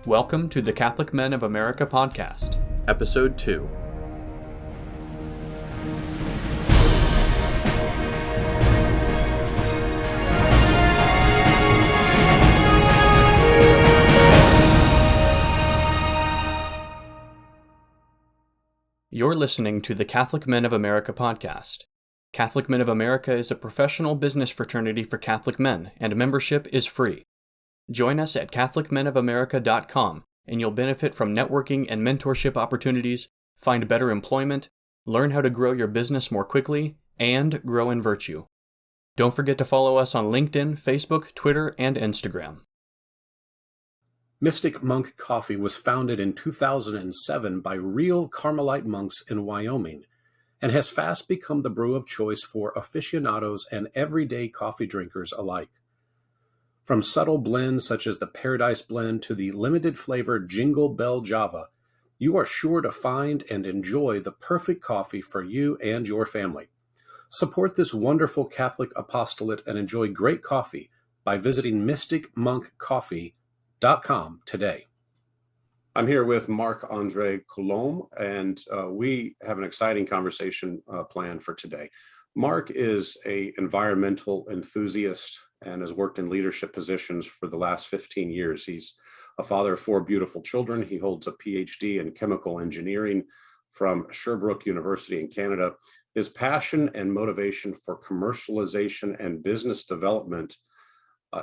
Welcome to the Catholic Men of America podcast, Episode 2. You're listening to the Catholic Men of America podcast. Catholic Men of America is a professional business fraternity for Catholic men, and membership is free. Join us at CatholicMenofAmerica.com, and you'll benefit from networking and mentorship opportunities, find better employment, learn how to grow your business more quickly, and grow in virtue. Don't forget to follow us on LinkedIn, Facebook, Twitter, and Instagram. Mystic Monk Coffee was founded in 2007 by real Carmelite monks in Wyoming and has fast become the brew of choice for aficionados and everyday coffee drinkers alike. From subtle blends such as the Paradise Blend to the limited flavor Jingle Bell Java, you are sure to find and enjoy the perfect coffee for you and your family. Support this wonderful Catholic apostolate and enjoy great coffee by visiting mysticmonkcoffee.com today. I'm here with Marc-André Coulombe, and we have an exciting conversation planned for today. Marc is an environmental enthusiast and has worked in leadership positions for the last 15 years. He's a father of 4 beautiful children. He holds a Ph.D. in chemical engineering from Sherbrooke University in Canada. His passion and motivation for commercialization and business development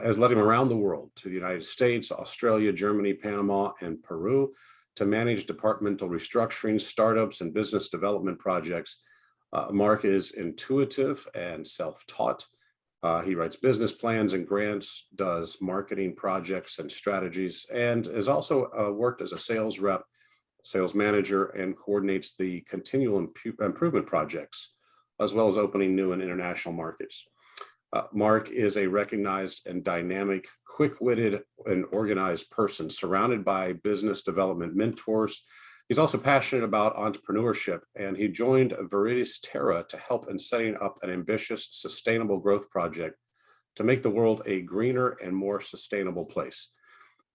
has led him around the world to the United States, Australia, Germany, Panama, and Peru to manage departmental restructuring, startups, and business development projects. Marc is intuitive and self-taught. He writes business plans and grants, does marketing projects and strategies, and has also worked as a sales rep, sales manager, and coordinates the continual improvement projects, as well as opening new and international markets. Marc is a recognized and dynamic, quick-witted, and organized person surrounded by business development mentors. He's also passionate about entrepreneurship, and he joined Viridis Terra to help in setting up an ambitious, sustainable growth project to make the world a greener and more sustainable place.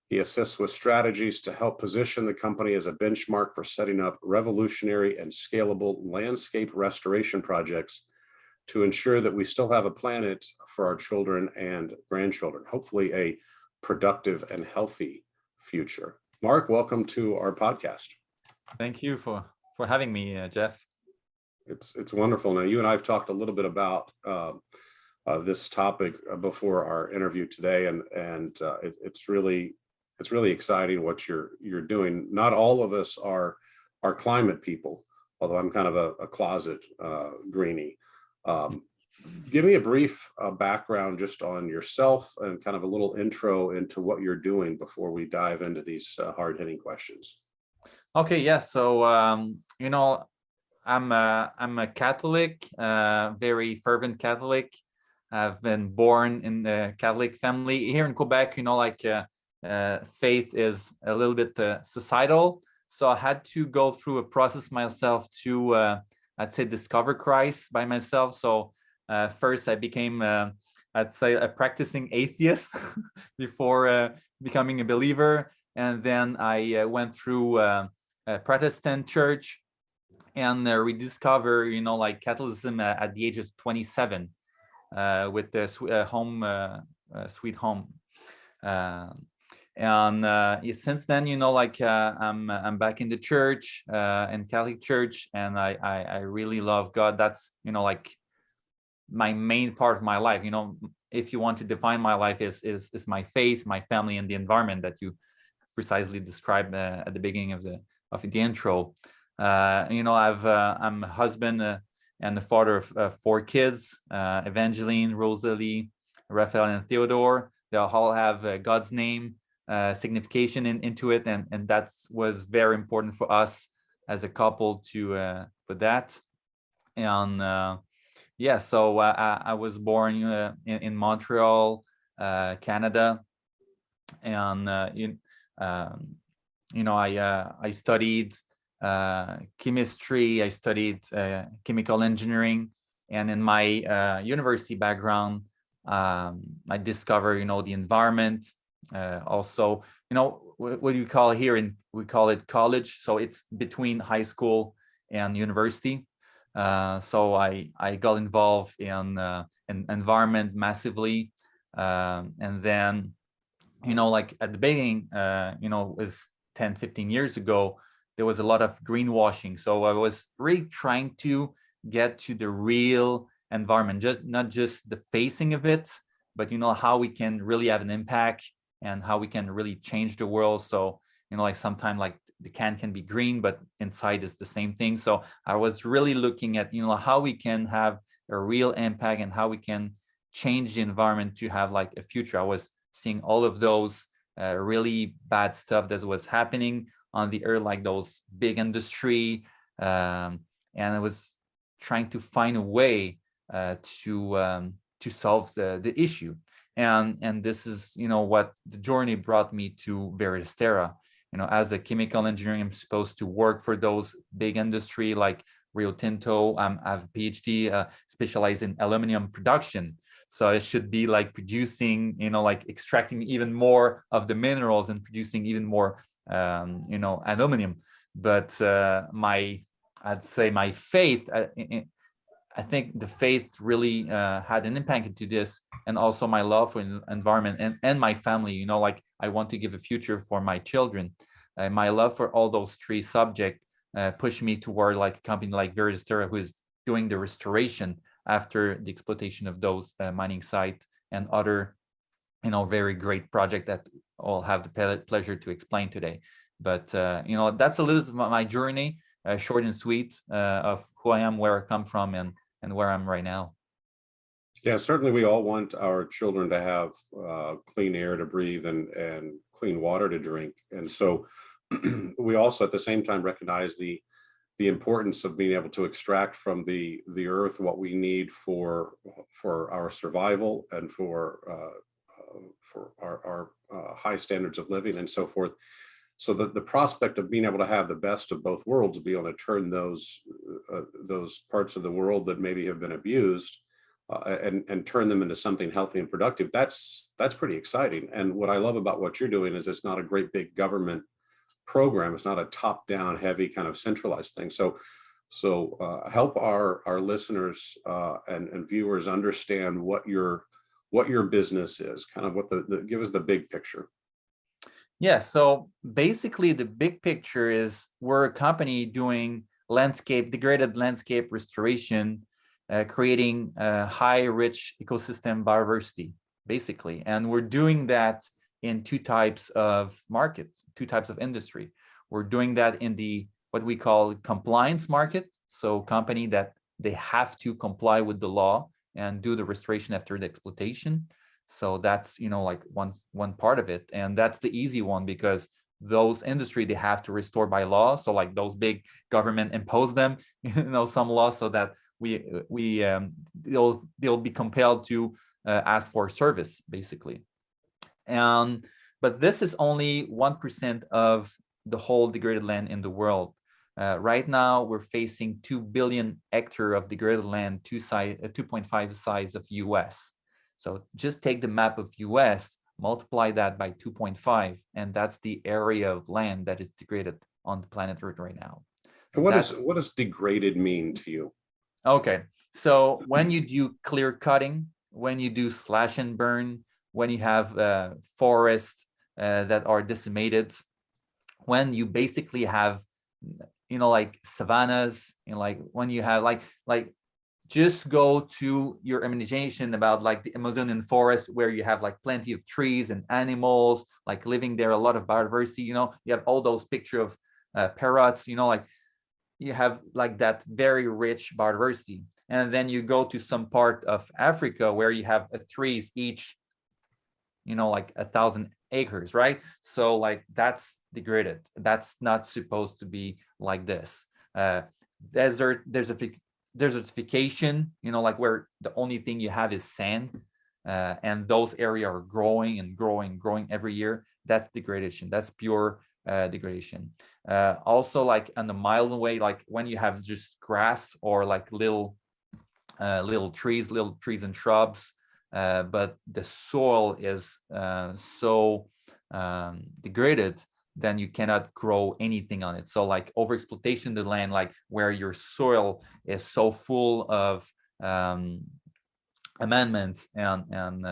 He assists with strategies to help position the company as a benchmark for setting up revolutionary and scalable landscape restoration projects to ensure that we still have a planet for our children and grandchildren, hopefully a productive and healthy future. Marc, welcome to our podcast. Thank you for having me, Jeff. It's wonderful. Now, you and I have talked a little bit about this topic before our interview today, and it's really exciting what you're doing. Not all of us are climate people, although I'm kind of a closet greenie. Give me a brief background just on yourself and kind of a little intro into what you're doing before we dive into these hard-hitting questions. Okay, yeah. So I'm a Catholic, very fervent Catholic. I've been born in the Catholic family here in Quebec. Faith is a little bit societal, so I had to go through a process myself to, I'd say, discover Christ by myself. So first, I became, I'd say, a practicing atheist before becoming a believer, and then I went through a Protestant church and rediscover, Catholicism at the age of 27 with the Sweet Home. Since then, I'm back in the church, in Catholic church, and I really love God. That's, my main part of my life. If you want to define my life is my faith, my family, and the environment that you precisely described at the beginning of the intro. I'm a husband and the father of 4 kids, Evangeline, Rosalie, Raphael, and Theodore. They all have God's name signification into it, and that was very important for us as a couple for that. And so I was born in Montreal, Canada, and I studied chemistry, I studied chemical engineering, and in my university background, I discovered, the environment. Also, what do you call here we call it college. So it's between high school and university. So I got involved in environment massively, and then like at the beginning, it was 10, 15 years ago, there was a lot of greenwashing. So I was really trying to get to the real environment, just not just the facing of it, but how we can really have an impact and how we can really change the world. So like sometimes like the can be green, but inside is the same thing. So I was really looking at how we can have a real impact and how we can change the environment to have like a future. I was seeing all of those really bad stuff that was happening on the earth, like those big industry, and I was trying to find a way to solve the issue. And this is what the journey brought me to Viridis Terra. As a chemical engineer, I'm supposed to work for those big industry like Rio Tinto. I have a PhD specialized in aluminum production. So it should be like producing, like extracting even more of the minerals and producing even more, aluminum. But I'd say my faith, I think the faith really had an impact into this, and also my love for environment and my family. Like I want to give a future for my children. My love for all those three subjects pushed me toward like a company like Viridis Terra, who is doing the restoration after the exploitation of those mining sites and other, very great project that I'll have the pleasure to explain today. But that's a little bit of my journey, short and sweet, of who I am, where I come from, and where I'm right now. Yeah, certainly we all want our children to have clean air to breathe and clean water to drink. And so we also at the same time recognize the importance of being able to extract from the earth what we need for our survival and for our high standards of living and so forth. So that the prospect of being able to have the best of both worlds, be able to turn those parts of the world that maybe have been abused and turn them into something healthy and productive, that's pretty exciting. And what I love about what you're doing is it's not a great big government program. It's not a top-down heavy kind of centralized thing. So help our listeners and viewers understand what your business is, kind of what give us the big picture. Yeah, so basically the big picture is we're a company doing degraded landscape restoration, creating high rich ecosystem biodiversity, basically. And we're doing that in two types of markets, two types of industry. We're doing that in the what we call compliance market. So company that they have to comply with the law and do the restoration after the exploitation. So that's like one part of it, and that's the easy one because those industry they have to restore by law. So like those big government impose them, some laws so that they'll be compelled to ask for service basically. But this is only 1% of the whole degraded land in the world. Right now, we're facing 2 billion hectares of degraded land, 2.5 size of US. So just take the map of US, multiply that by 2.5, and that's the area of land that is degraded on the planet Earth right now. And what does degraded mean to you? Okay, so when you do clear cutting, when you do slash and burn, when you have forests that are decimated, when you basically have, like savannas, like when you have like just go to your imagination about like the Amazonian forest where you have like plenty of trees and animals like living there, a lot of biodiversity, you have all those picture of parrots, like you have like that very rich biodiversity. And then you go to some part of Africa where you have trees each, like 1,000 acres, right? So like that's degraded. That's not supposed to be like this. Desertification, like where the only thing you have is sand, and those areas are growing and growing every year. That's degradation. That's pure degradation. Also, like on the mile away, like when you have just grass or like little trees and shrubs, but the soil is so degraded then you cannot grow anything on it. So like overexploitation of the land, like where your soil is so full of amendments and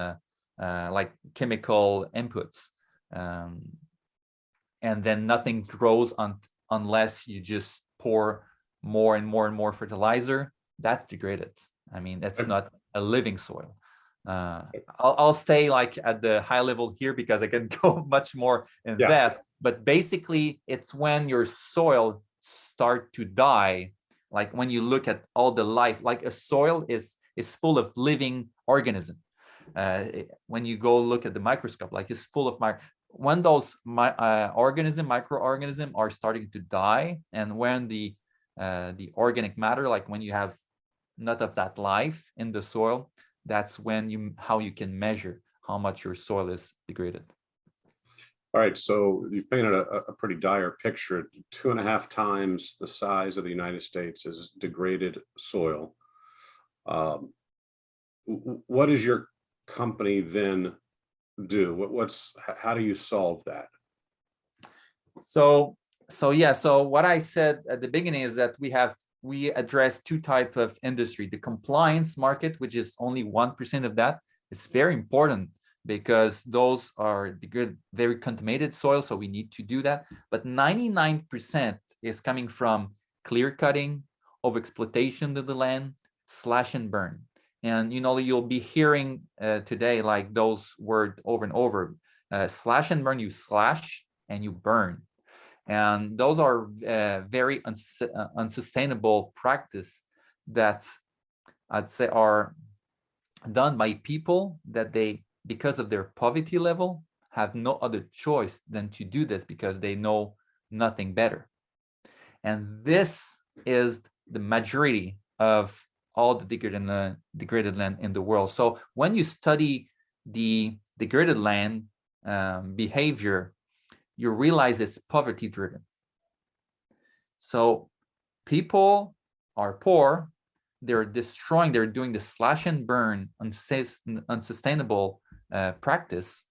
like chemical inputs, and then nothing grows unless you just pour more and more and more fertilizer. That's degraded. I mean, that's not a living soil. I'll stay like at the high level here because I can go much more in depth. But basically, it's when your soil start to die. Like when you look at all the life, like a soil is full of living organism. When you go look at the microscope, like it's full of when those microorganisms are starting to die, and when the organic matter, like when you have none of that life in the soil, that's when how you can measure how much your soil is degraded. All right, so you've painted a pretty dire picture. 2.5 times the size of the United States is degraded soil. What does your company then do? How do you solve that? So what I said at the beginning is that we address two types of industry. The compliance market, which is only 1% of that, is very important because those are the good, very contaminated soil. So we need to do that. But 99% is coming from clear cutting, overexploitation of the land, slash and burn. And you'll be hearing today like those words over and over. Slash and burn, you slash and you burn. And those are very unsustainable practice that I'd say are done by people that because of their poverty level, have no other choice than to do this because they know nothing better. And this is the majority of all the degraded land in the world. So when you study the degraded land behavior, you realize it's poverty driven. So people are poor, they're doing the slash and burn, unsustainable practice.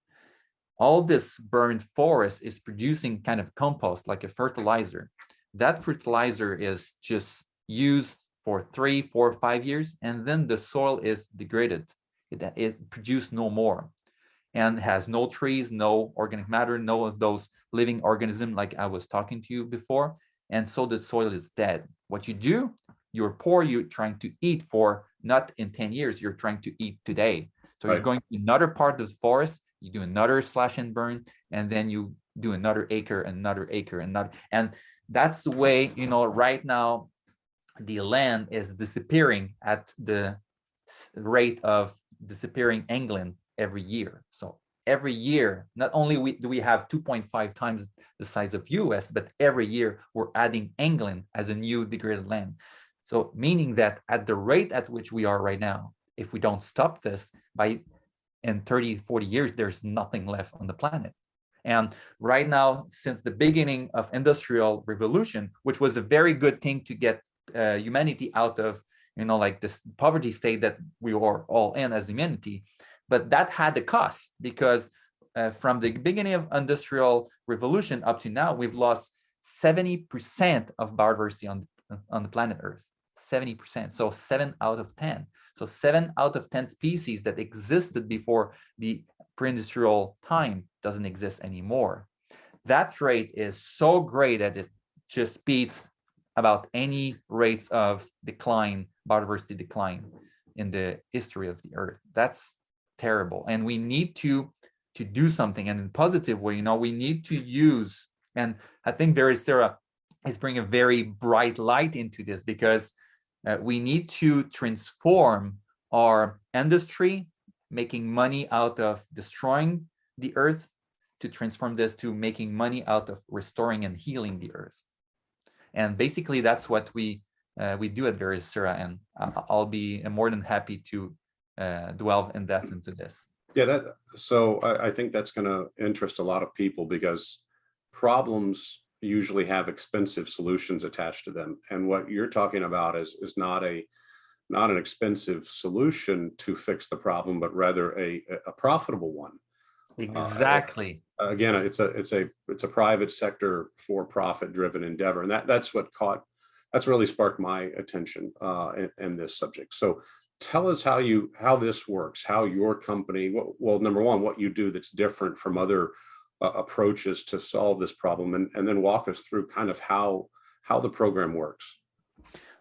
All this burned forest is producing kind of compost, like a fertilizer. That fertilizer is just used for 3, 4, 5 years, and then the soil is degraded. It produces no more, and has no trees, no organic matter, no of those living organisms like I was talking to you before. And so the soil is dead. What you do, you're poor, you're trying to eat for not in 10 years, you're trying to eat today. So you're going to another part of the forest, you do another slash and burn, and then you do another acre, another acre, another. And that's the way, right now, the land is disappearing at the rate of disappearing England every year. So every year, not only do we have 2.5 times the size of US, but every year we're adding England as a new degraded land. So meaning that at the rate at which we are right now, if we don't stop this, in 30, 40 years, there's nothing left on the planet. And right now, since the beginning of industrial revolution, which was a very good thing to get humanity out of, like this poverty state that we were all in as humanity, but that had a cost because from the beginning of industrial revolution up to now, we've lost 70% of biodiversity on the planet Earth. 70%. So 7 out of 10. So 7 out of 10 species that existed before the pre-industrial time doesn't exist anymore. That rate is so great that it just beats about any rates of decline, biodiversity decline in the history of the Earth. That's terrible. And we need to do something, and in a positive way, we need to use, and I think Viridis Terra is bringing a very bright light into this because we need to transform our industry, making money out of destroying the Earth, to transform this to making money out of restoring and healing the Earth. And basically, that's what we do at Viridis Terra, and I'll be more than happy to delve in depth into this. Yeah, so I think that's going to interest a lot of people because problems usually have expensive solutions attached to them, and what you're talking about is not an expensive solution to fix the problem, but rather a profitable one. Exactly. Again, it's a private sector for profit driven endeavor, and that's really sparked my attention in this subject. So tell us how this works, how your company, well, number one, what you do that's different from other approaches to solve this problem, and then walk us through kind of how the program works.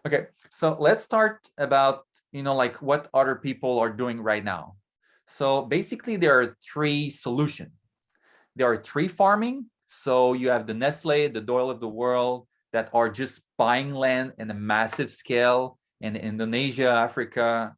Okay, so let's start about, like what other people are doing right now. So basically there are three solutions. There are tree farming. So you have the Nestle, the Doyle of the world that are just buying land in a massive scale in Indonesia, Africa,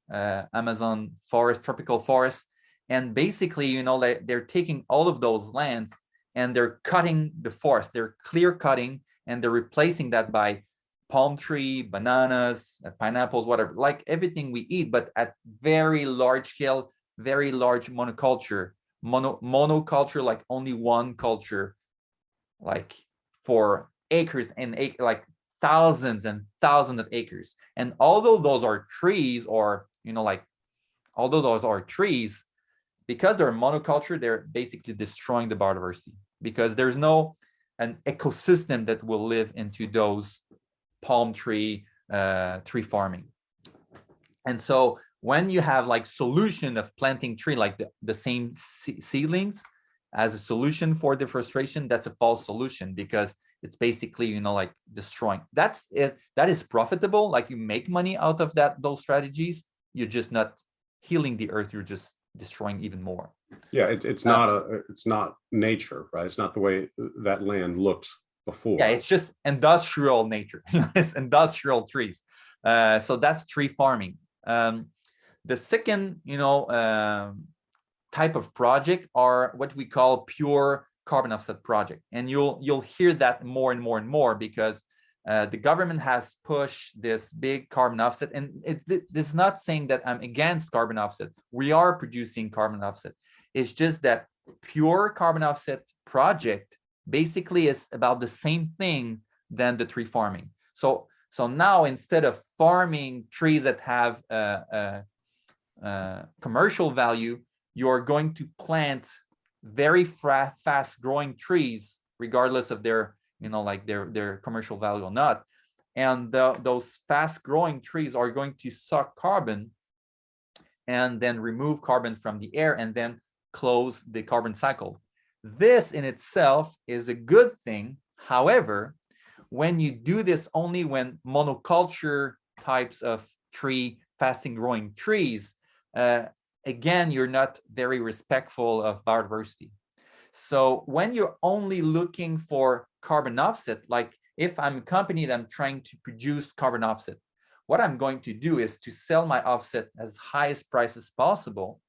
Amazon forest, tropical forest. And basically, they're taking all of those lands and they're cutting the forest. They're clear cutting and they're replacing that by palm tree, bananas, pineapples, whatever, like everything we eat, but at very large scale, very large monoculture. Monoculture, like only one culture, like for acres and like thousands and thousands of acres. And although those are trees, or although those are trees, because they're monoculture, they're basically destroying the biodiversity, because there's no an ecosystem that will live into those palm tree farming. And so when you have like solution of planting tree, like the same seedlings as a solution for deforestation, that's a false solution, because it's basically, like destroying. That's it. That is profitable. Like you make money out of those strategies. You're just not healing the earth. You're just destroying even more. Yeah, it's not nature, right? It's not the way that land looked before. Yeah, it's just industrial nature. It's industrial trees. So that's tree farming. The second, type of project are what we call pure carbon offset project, and you'll hear that more and more and more, because the government has pushed this big carbon offset. And this is not saying that I'm against carbon offset. We are producing carbon offset. It's just that pure carbon offset project basically is about the same thing than the tree farming. So now, instead of farming trees that have commercial value, you're going to plant very fast growing trees, regardless of their, their commercial value or not. And those fast growing trees are going to suck carbon and then remove carbon from the air and then close the carbon cycle. This in itself is a good thing. However, when you do this only when monoculture types of tree, fasting growing trees, again, you're not very respectful of biodiversity. So when you're only looking for carbon offset, like if I'm a company that I'm trying to produce carbon offset, what I'm going to do is to sell my offset as highest price as possible.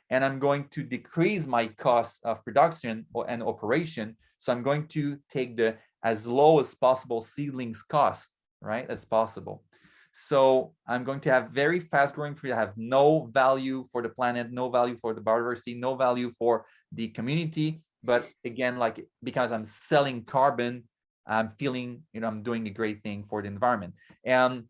And I'm going to decrease my cost of production and operation. So I'm going to take the as low as possible seedlings cost, right, as possible. So I'm going to have very fast growing trees that have no value for the planet, no value for the biodiversity, no value for the community. But again, like because I'm selling carbon, I'm feeling, I'm doing a great thing for the environment. And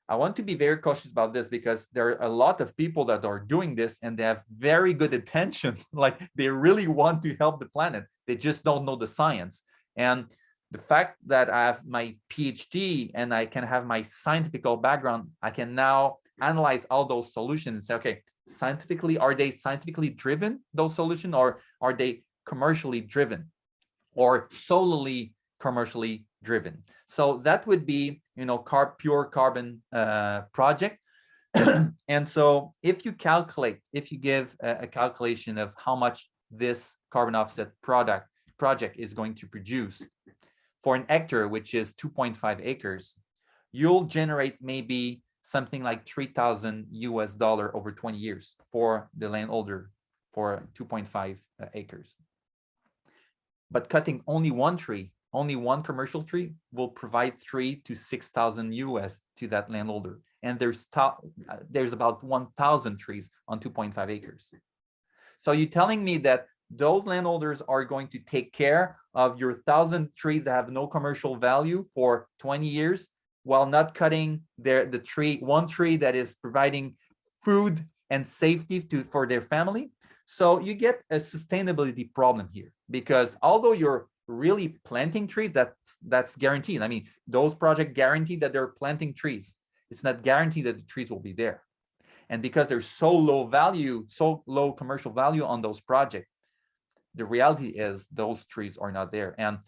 I want to be very cautious about this, because there are a lot of people that are doing this and they have very good intention. Like they really want to help the planet. They just don't know the science. And the fact that I have my PhD and I can have my scientific background, I can now analyze all those solutions and say, okay, are they scientifically driven, those solutions, or are they commercially driven or solely commercially driven? So that would be, pure carbon project. And so if you give a calculation of how much this carbon offset project is going to produce for an hectare, which is 2.5 acres, you'll generate maybe something like $3,000 over 20 years for the landholder for 2.5 acres. But cutting only one tree, only one commercial tree, will provide $3,000 to $6,000 to that landholder. And there's about 1,000 trees on 2.5 acres. So you're telling me that those landholders are going to take care of your 1,000 trees that have no commercial value for 20 years, while not cutting one tree that is providing food and safety for their family? So you get a sustainability problem here, because although you're really planting trees, that's guaranteed. I mean, those projects guarantee that they're planting trees. It's not guaranteed that the trees will be there. And because there's so low value, so low commercial value on those projects, the reality is those trees are not there. And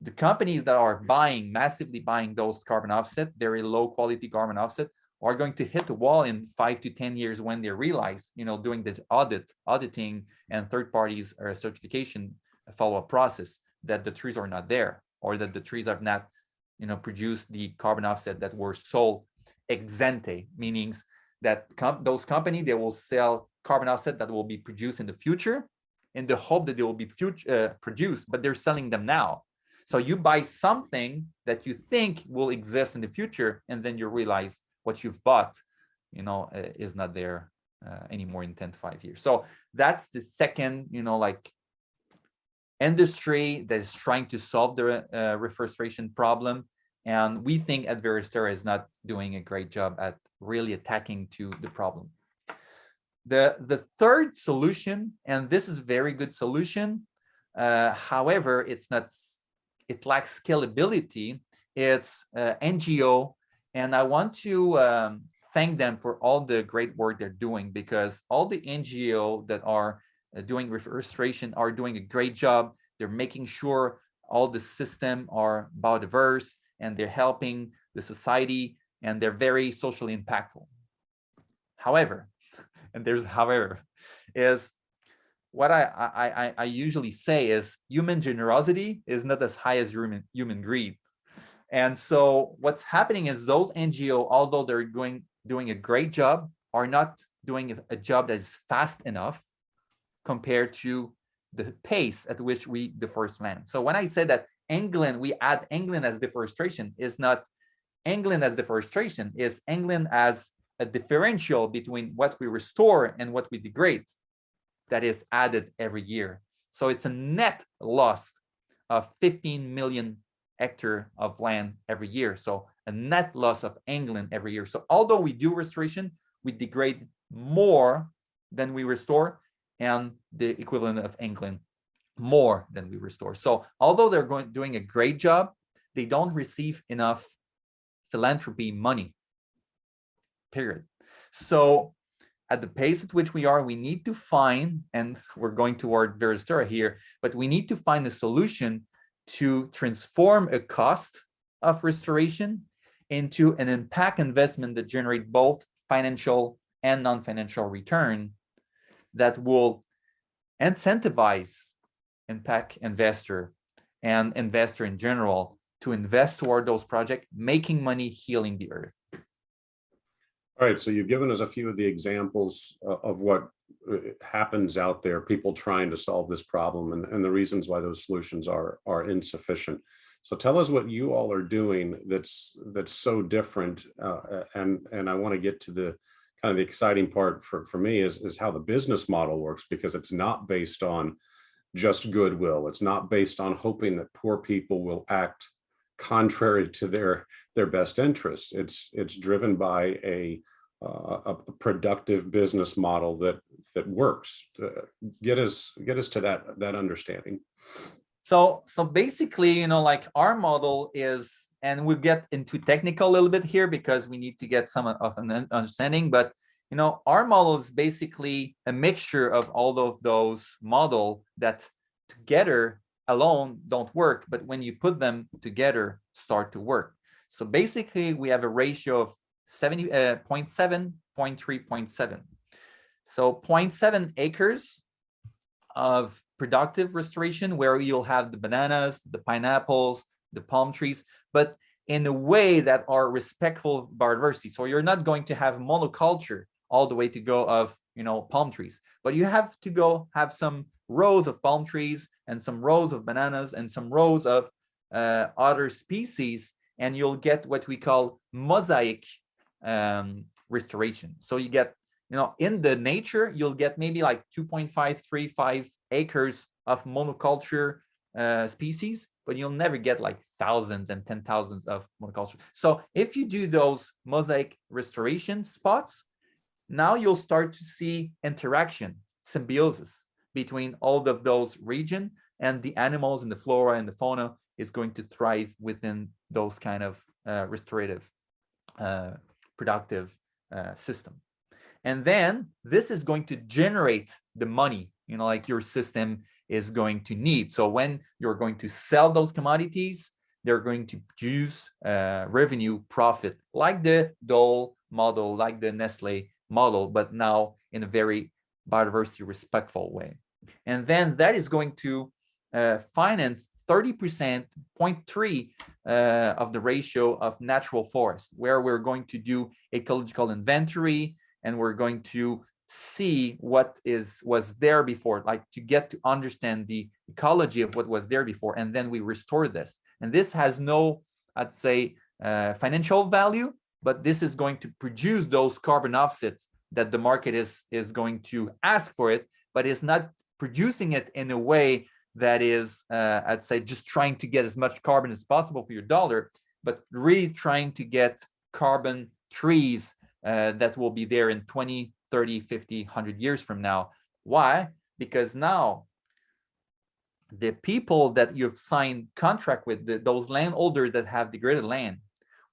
the companies that are massively buying those carbon offset, very low quality carbon offset, are going to hit the wall in 5 to 10 years when they realize, doing the auditing and third parties or certification follow-up process, that the trees are not there, or that the trees have not, produced the carbon offset that were sold ex ante, meaning that those companies, they will sell carbon offset that will be produced in the future in the hope that they will be produced, but they're selling them now. So you buy something that you think will exist in the future, and then you realize what you've bought, is not there anymore in 10 to 5 years. So that's the second, industry that is trying to solve the reforestation problem. And we think at Viridis Terra is not doing a great job at really attacking to the problem. The third solution, and this is a very good solution, however, it lacks scalability. It's NGO, and I want to thank them for all the great work they're doing, because all the NGO that are doing reforestation are doing a great job. They're making sure all the system are biodiverse, and they're helping the society, and they're very socially impactful. However, and there's however, is what I usually say is human generosity is not as high as human greed. And so what's happening is those NGO, although they're doing a great job, are not doing a job that is fast enough compared to the pace at which we deforest land. So when I say that we add England as deforestation, is not England as deforestation, is England as a differential between what we restore and what we degrade that is added every year. So it's a net loss of 15 million hectares of land every year. So a net loss of England every year. So although we do restoration, we degrade more than we restore, and the equivalent of England more than we restore. So although they're doing a great job, they don't receive enough philanthropy money, period. So at the pace at which we are, we need to find, and we're going toward Viridis Terra here, but we need to find a solution to transform a cost of restoration into an impact investment that generate both financial and non-financial return that will incentivize impact investor and investor in general to invest toward those projects, making money, healing the earth. All right, so you've given us a few of the examples of what happens out there, people trying to solve this problem, and the reasons why those solutions are insufficient. So tell us what you all are doing that's so different, and I want to get to the kind of the exciting part for me is how the business model works, because it's not based on just goodwill. It's not based on hoping that poor people will act contrary to their best interest. It's driven by a productive business model that works. Get us to that understanding. So basically, like our model is, and we'll get into technical a little bit here because we need to get some of an understanding, but our model is basically a mixture of all of those models that together alone don't work, but when you put them together, start to work. So basically, we have a ratio of 0.7, 0.3, 0.7. So 0.7 acres of productive restoration where you'll have the bananas, the pineapples, the palm trees, but in a way that are respectful of biodiversity. So you're not going to have monoculture all the way to go of palm trees, but you have to go have some rows of palm trees and some rows of bananas and some rows of other species, and you'll get what we call mosaic restoration. So you get, in the nature, you'll get maybe like 2.535 acres of monoculture species, but you'll never get like thousands and 10,000s of monoculture. So if you do those mosaic restoration spots, now you'll start to see interaction symbiosis between all of those regions, and the animals and the flora and the fauna is going to thrive within those kind of restorative, productive system. And then this is going to generate the money, like your system is going to need. So when you're going to sell those commodities, they're going to produce revenue, profit, like the Dole model, like the Nestle model, but now in a very biodiversity respectful way. And then that is going to finance 30%, 0.3 of the ratio of natural forest, where we're going to do ecological inventory, and we're going to see what was there before, like to get to understand the ecology of what was there before, and then we restore this. And this has no, I'd say, financial value, but this is going to produce those carbon offsets that the market is going to ask for it, but it's not producing it in a way that is, I'd say, just trying to get as much carbon as possible for your dollar, but really trying to get carbon trees that will be there in 20, 30, 50, 100 years from now. Why? Because now the people that you've signed contract with, those landholders that have degraded land,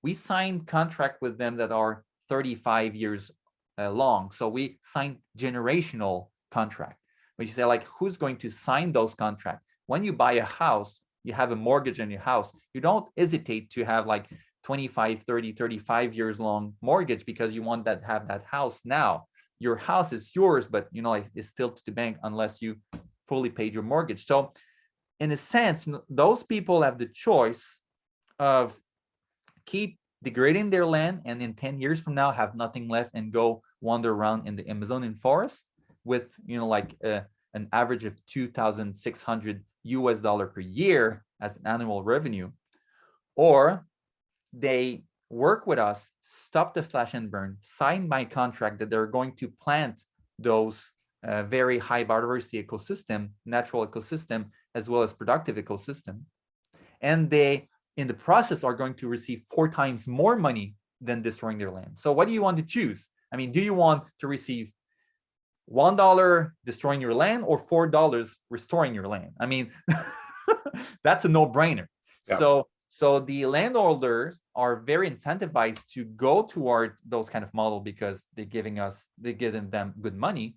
we signed contract with them that are 35 years long. So we signed generational contract. But you say, like, who's going to sign those contracts? When you buy a house, you have a mortgage on your house. You don't hesitate to have like 25, 30, 35 years long mortgage because you want that have that house now. Your house is yours, but it's still to the bank unless you fully paid your mortgage. So in a sense, those people have the choice of keep degrading their land and in 10 years from now have nothing left and go wander around in the Amazonian forest with an average of $2,600 per year as an annual revenue, or they work with us, stop the slash and burn, sign my contract that they're going to plant those very high biodiversity ecosystem, natural ecosystem, as well as productive ecosystem. And they, in the process, are going to receive 4 times more money than destroying their land. So what do you want to choose? I mean, do you want to receive $1 destroying your land or $4 restoring your land? I mean, that's a no-brainer. Yeah. So the landholders are very incentivized to go toward those kind of model because they're giving them good money,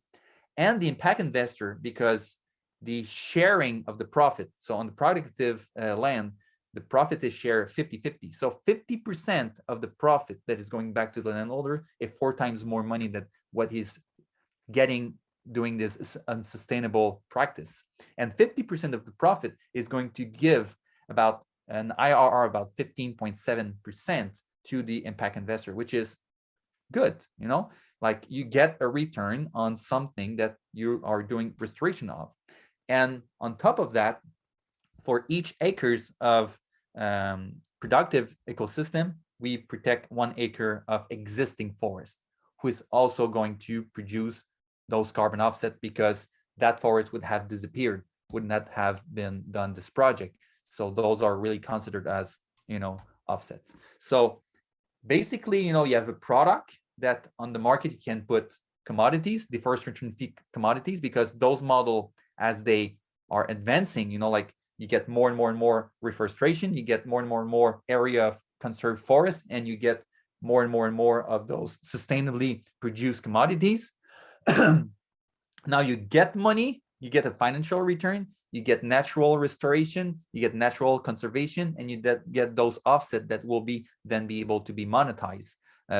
and the impact investor because the sharing of the profit. So on the productive land, the profit is shared 50-50. So 50% of the profit that is going back to the landholder is 4 times more money than what he's getting doing this unsustainable practice. And 50% of the profit is going to give about an IRR about 15.7% to the impact investor, which is good. Like you get a return on something that you are doing restoration of. And on top of that, for each acres of productive ecosystem, we protect 1 acre of existing forest, who is also going to produce those carbon offset because that forest would have disappeared, would not have been done this project. So those are really considered as, offsets. So basically, you have a product that on the market, you can put commodities, the first return fee commodities, because those model, as they are advancing, like you get more and more and more reforestation, you get more and more area of conserved forest, and you get more and more of those sustainably produced commodities. Now you get money, you get a financial return, you get natural restoration, you get natural conservation, and you get those offset that will then be able to be monetized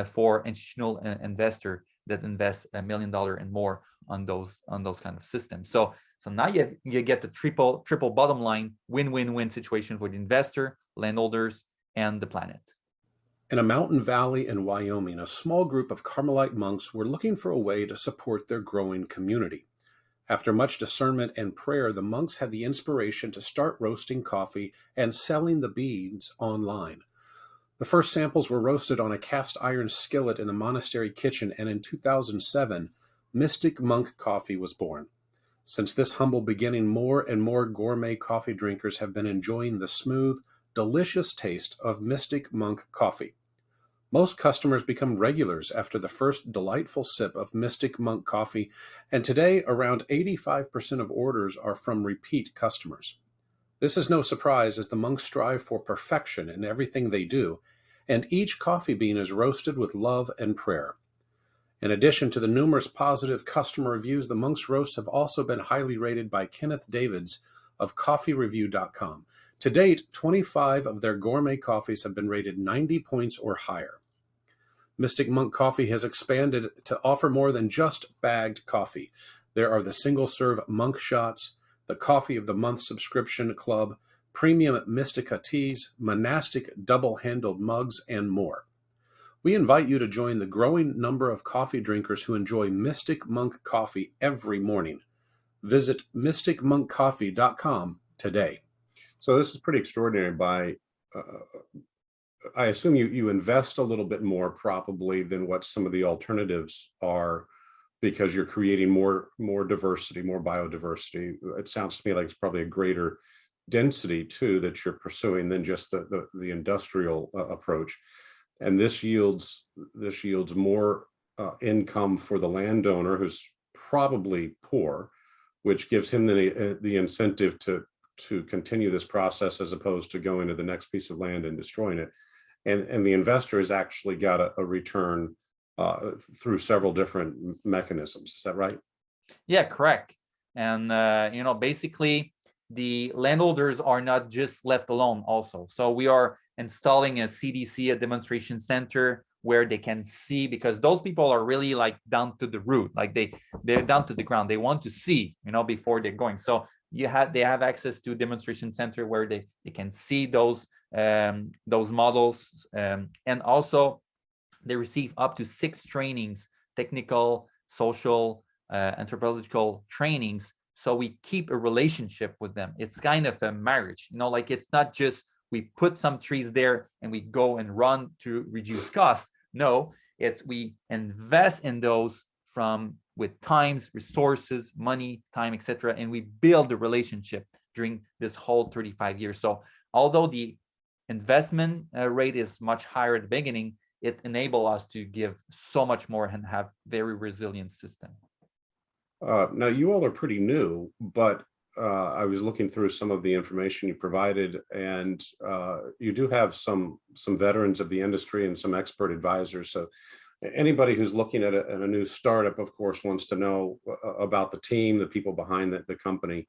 for institutional investor that invest $1 million and more on those kind of systems. So now you get the triple bottom line, win-win-win situation for the investor, landholders, and the planet. In a mountain valley in Wyoming, a small group of Carmelite monks were looking for a way to support their growing community. After much discernment and prayer, the monks had the inspiration to start roasting coffee and selling the beans online. The first samples were roasted on a cast iron skillet in the monastery kitchen, and in 2007, Mystic Monk Coffee was born. Since this humble beginning, more and more gourmet coffee drinkers have been enjoying the smooth, delicious taste of Mystic Monk Coffee. Most customers become regulars after the first delightful sip of Mystic Monk coffee, and today around 85% of orders are from repeat customers. This is no surprise as the monks strive for perfection in everything they do, and each coffee bean is roasted with love and prayer. In addition to the numerous positive customer reviews, the monks' roasts have also been highly rated by Kenneth Davids of CoffeeReview.com. To date, 25 of their gourmet coffees have been rated 90 points or higher. Mystic Monk Coffee has expanded to offer more than just bagged coffee. There are the single-serve monk shots, the Coffee of the Month subscription club, premium Mystica teas, monastic double-handled mugs, and more. We invite you to join the growing number of coffee drinkers who enjoy Mystic Monk Coffee every morning. Visit mysticmonkcoffee.com today. So this is pretty extraordinary. I assume you invest a little bit more probably than what some of the alternatives are, because you're creating more diversity, more biodiversity. It sounds to me like it's probably a greater density too that you're pursuing than just the industrial approach. And this yields more income for the landowner, who's probably poor, which gives him the incentive to continue this process as opposed to going to the next piece of land and destroying it. And the investor has actually got a return through several different mechanisms. Is that right? Yeah, correct. And basically the landholders are not just left alone also. So we are installing a CDC, a demonstration center, where they can see, because those people are really like down to the root, like they're down to the ground. They want to see, before they're going. So they have access to demonstration center where they can see those models, and also they receive up to 6 trainings, technical, social, anthropological trainings. So we keep a relationship with them. It's kind of a marriage, like it's not just we put some trees there and we go and run to reduce cost. No, it's we invest in those with times, resources, money, time, etc., and we build the relationship during this whole 35 years. So although the investment rate is much higher at the beginning, it enables us to give so much more and have very resilient system. Now you all are pretty new, but I was looking through some of the information you provided, and you do have some veterans of the industry and some expert advisors. So anybody who's looking at a new startup, of course, wants to know about the team, the people behind the company.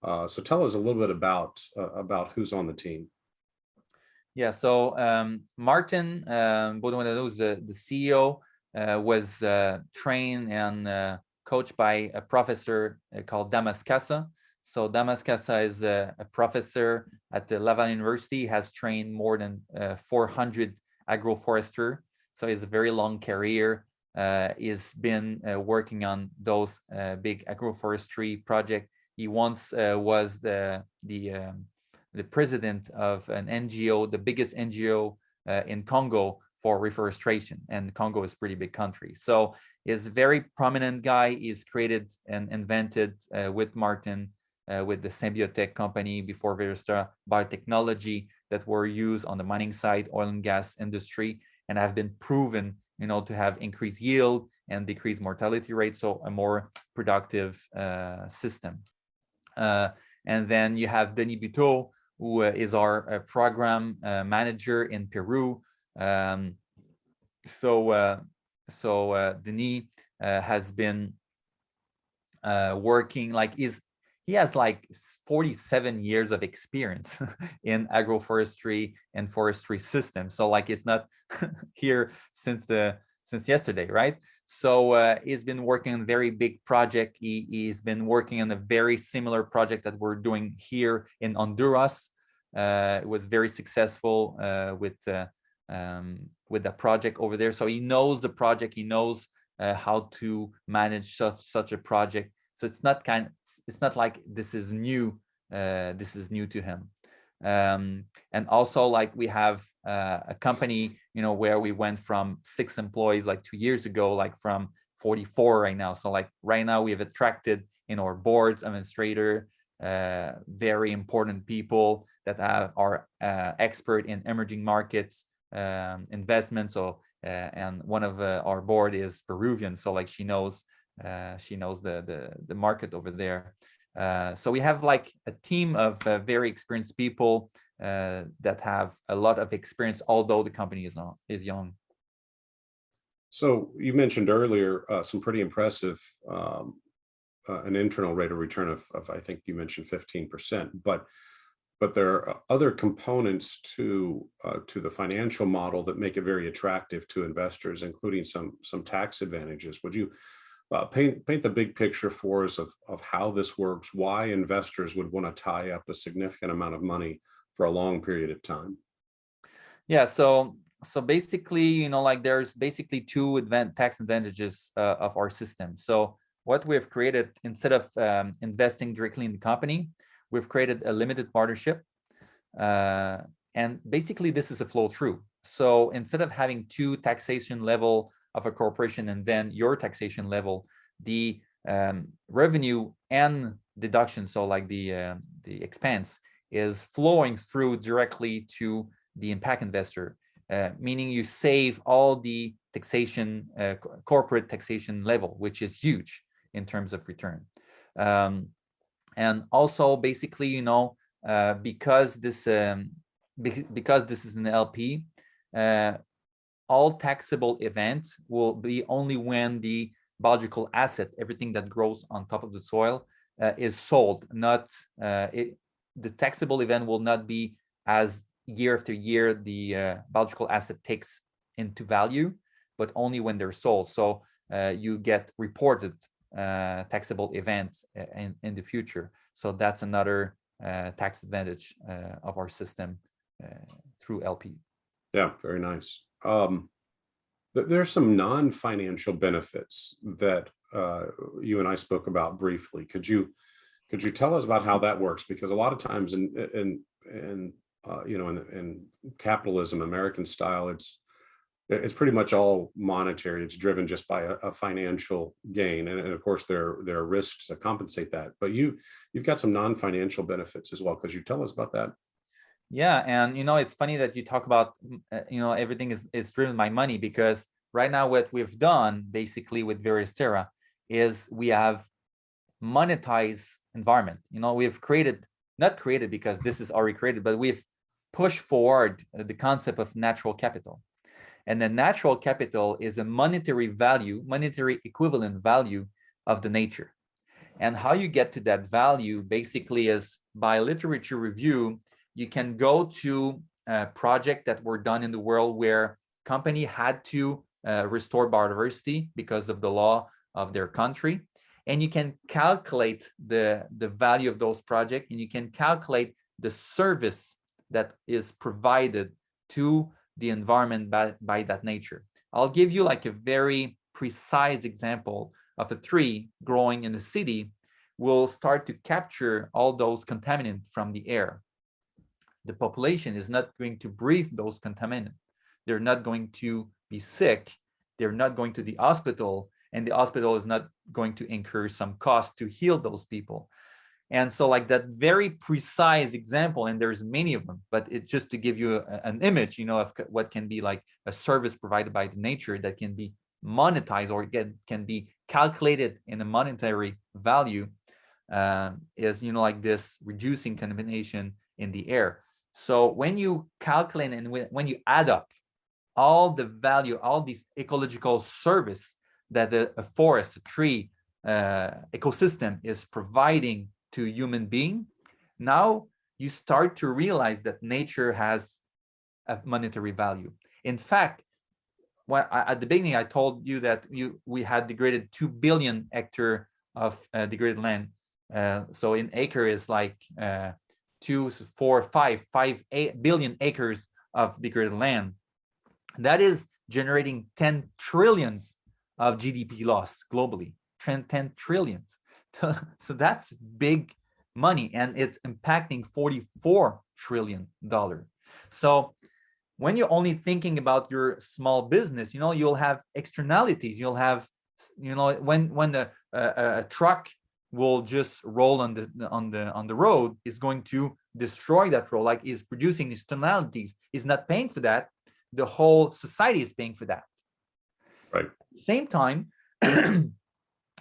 So tell us a little bit about who's on the team. Yeah, so Martin Baudouin, who's the CEO, was trained and coached by a professor called Damas Casa. So Damas Casa is a professor at the Laval University, has trained more than 400 agroforester. So it's a very long career. He's been working on those big agroforestry project. He once was the president of an NGO, the biggest NGO in Congo for reforestation, and Congo is a pretty big country. So he's a very prominent guy. He's created and invented with Martin, with the Symbiotech company before Viridis Terra, biotechnology that were used on the mining side, oil and gas industry, and have been proven, to have increased yield and decreased mortality rate, so a more productive system. And then you have Denis Buteau, who is our program manager in Peru. So Denis has been working, he has 47 years of experience in agroforestry and forestry systems. So it's not here since yesterday, right? So he's been working on a very big project. He's been working on a very similar project that we're doing here in Honduras. It was very successful with the project over there. So he knows the project. He knows how to manage such a project. So it's not like this is new. This is new to him. And also, we have a company, where we went from 6 employees 2 years ago, from 44 right now. So right now we have attracted in our boards, administrator, very important people that are expert in emerging markets, investments. So and one of our board is Peruvian, so like she knows the market over there. So we have like a team of very experienced people that have a lot of experience, although the company is young. So you mentioned earlier some pretty impressive an internal rate of return of I think you mentioned 15%, but there are other components to the financial model that make it very attractive to investors, including some tax advantages. Would you paint the big picture for us of how this works, why investors would want to tie up a significant amount of money for a long period of time? Yeah, so basically, you know, like there's basically two tax advantages of our system. So what we've created, instead of investing directly in the company, we've created a limited partnership. And basically this is a flow through. So instead of having two taxation level of a corporation and then your taxation level, the revenue and deduction, so like the expense, is flowing through directly to the impact investor, meaning you save all the taxation, corporate taxation level, which is huge in terms of return. And also basically, you know, because this is an LP, all taxable events will be only when the biological asset, everything that grows on top of the soil, is sold. Not the taxable event will not be as year after year the biological asset takes into value, but only when they're sold. So you get reported taxable events in the future. So that's another tax advantage of our system through LP. Yeah, very nice. There's some non-financial benefits that you and I spoke about briefly. Could you tell us about how that works? Because a lot of times in capitalism, American style, it's pretty much all monetary. It's driven just by a financial gain, and of course there are risks to compensate that. But you've got some non-financial benefits as well. Could you tell us about that? Yeah, and you know, it's funny that you talk about everything is driven by money, because right now what we've done basically with Viridis Terra is we have monetized environment. You know, we've not created because this is already created, but we've pushed forward the concept of natural capital. And the natural capital is a monetary value, monetary equivalent value of the nature. And how you get to that value basically is by literature review. You can go to a project that were done in the world where company had to restore biodiversity because of the law of their country. And you can calculate the value of those projects, and you can calculate the service that is provided to the environment by that nature. I'll give you like a very precise example of a tree growing in the city will start to capture all those contaminants from the air. The population is not going to breathe those contaminants. They're not going to be sick. They're not going to the hospital, and the hospital is not going to incur some cost to heal those people. And so like that very precise example, and there's many of them, but it's just to give you an image, you know, of what can be like a service provided by the nature that can be monetized or can be calculated in a monetary value, is, you know, like this reducing contamination in the air. So when you calculate and when you add up all the value, all these ecological service that a forest, a tree, ecosystem is providing to human being, now you start to realize that nature has a monetary value. In fact, at the beginning, I told you that we had degraded 2 billion hectares of degraded land. So in acre is like 2, 4, 5, 8 billion acres of degraded land. That is generating 10 trillions of GDP loss globally, 10 trillions. So that's big money, and it's impacting $44 trillion. So when you're only thinking about your small business, you know, you'll have externalities. You'll have, you know, when a truck will just roll on the road, is going to destroy that road, like is producing externalities, is not paying for that. the whole society is paying for that. Right. Same time,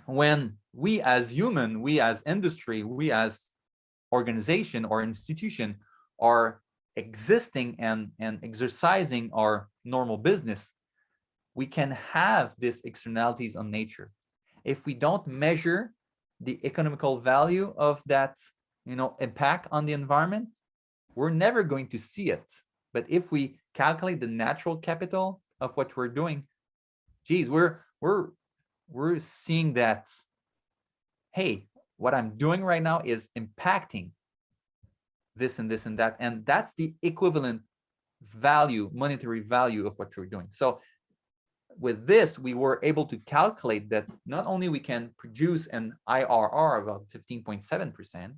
when we as human, we as industry, we as organization or institution are existing and exercising our normal business, we can have these externalities on nature. If we don't measure the economical value of that, impact on the environment, we're never going to see it. But if we calculate the natural capital of what we're doing, geez, we're seeing that, hey, what I'm doing right now is impacting this and this and that, and that's the equivalent value, monetary value of what you're doing. So with this, we were able to calculate that not only we can produce an IRR of about 15.7%,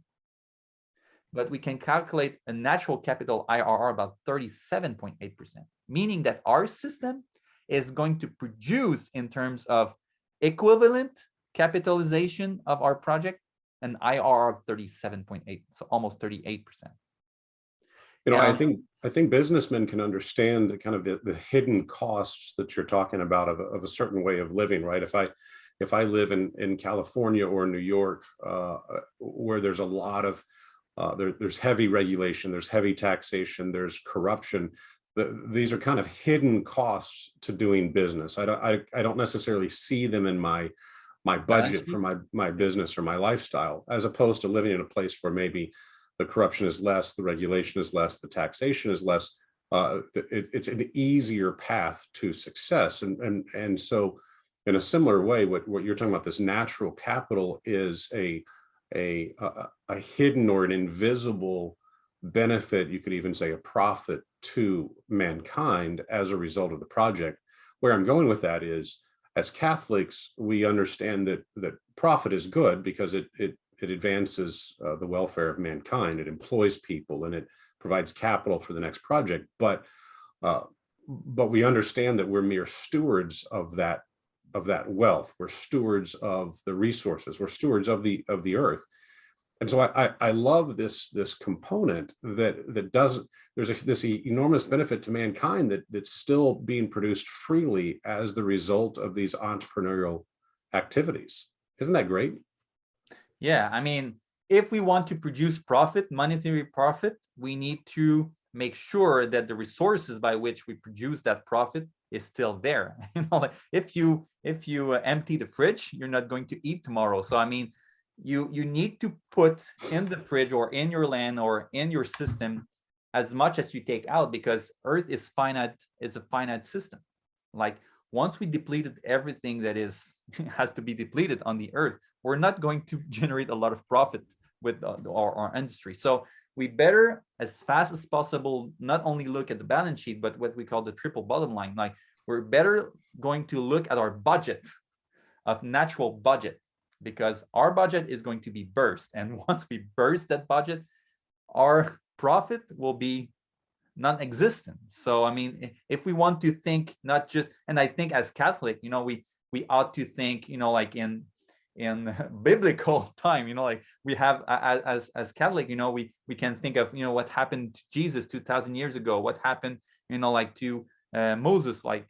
but we can calculate a natural capital IRR about 37.8%, meaning that our system is going to produce, in terms of equivalent capitalization of our project, an IRR of 37.8, so almost 38%. I think businessmen can understand the kind of the hidden costs that you're talking about of a certain way of living, right? If I live in California or New York, where there's a lot of there's heavy regulation, there's heavy taxation, there's corruption. These are kind of hidden costs to doing business. I don't necessarily see them in my budget for my business or my lifestyle, as opposed to living in a place where maybe the corruption is less, the regulation is less, the taxation is less. It's an easier path to success. And so in a similar way, what you're talking about, this natural capital, is a hidden or an invisible benefit, you could even say a profit to mankind as a result of the project. Where I'm going with that is, as Catholics, we understand that profit is good because it advances the welfare of mankind. It employs people and it provides capital for the next project. But we understand that we're mere stewards of that wealth. We're stewards of the resources. We're stewards of the earth. And so I love this component that doesn't. There's this enormous benefit to mankind that's still being produced freely as the result of these entrepreneurial activities. Isn't that great? Yeah, I mean, if we want to produce profit, monetary profit, we need to make sure that the resources by which we produce that profit is still there. Like if you empty the fridge, you're not going to eat tomorrow. So I mean, you need to put in the fridge or in your land or in your system as much as you take out, because Earth is a finite system. Like once we depleted everything that has to be depleted on the Earth, we're not going to generate a lot of profit with our industry. So we better, as fast as possible, not only look at the balance sheet, but what we call the triple bottom line. Like we're better going to look at our budget, of natural budget, because our budget is going to be burst. And once we burst that budget, our profit will be non-existent. So, I mean, if we want to think not just, and I think as Catholic, we ought to think, like in biblical time, like we have as Catholic, we can think of, what happened to Jesus 2,000 years ago, what happened, like to Moses, like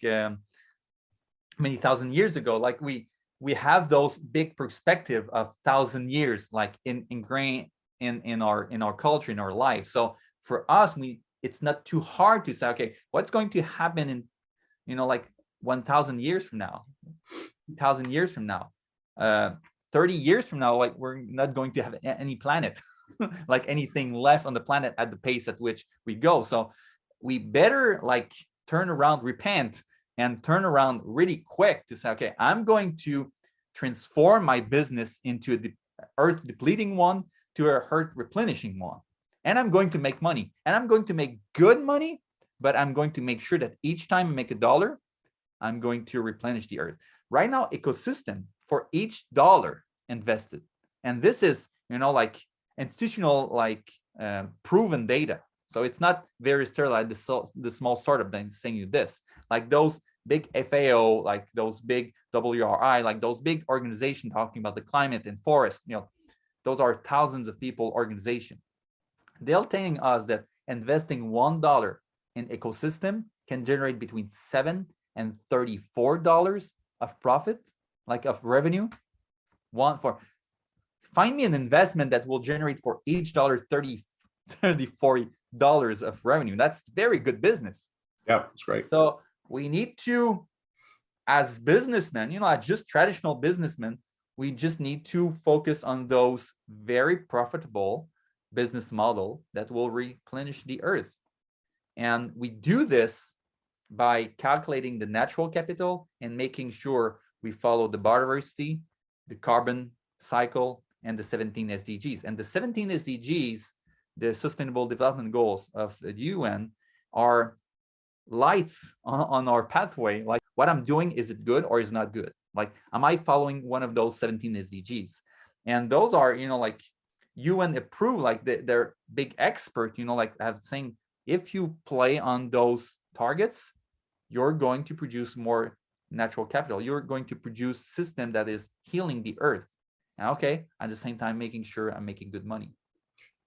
many thousand years ago. Like we have those big perspective of 1,000 years, like ingrained in our culture, in our life. So for us, it's not too hard to say, okay, what's going to happen in like 1,000 years from now, 2,000 years from now, 30 years from now. Like we're not going to have any planet like anything left on the planet at the pace at which we go. So we better like turn around, repent, and turn around really quick to say, okay, I'm going to transform my business into the earth depleting one to a earth replenishing one. And I'm going to make money, and I'm going to make good money, but I'm going to make sure that each time I make $1, I'm going to replenish the earth. Right now, ecosystem for each dollar invested. And this is, like institutional, like proven data. So it's not very sterile, the small startup that is saying you this, like those big FAO, like those big WRI, like those big organizations talking about the climate and forest, those are thousands of people organization. They're telling us that investing $1 in ecosystem can generate between $7 and $34 of profit, like of revenue. Find me an investment that will generate for each dollar $34 of revenue. That's very good business. Yeah, it's great. So we need to, as businessmen, as just traditional businessmen, we just need to focus on those very profitable business model that will replenish the earth. And we do this by calculating the natural capital and making sure we follow the biodiversity, the carbon cycle, and the 17 SDGs. And the 17 SDGs, the Sustainable Development Goals of the UN, are lights on our pathway. Like, what I'm doing, is it good or is it not good? Like, am I following one of those 17 SDGs? And those are, like UN approved, like they're big expert, like have saying, if you play on those targets, you're going to produce more natural capital. You're going to produce system that is healing the earth. And okay, at the same time, making sure I'm making good money.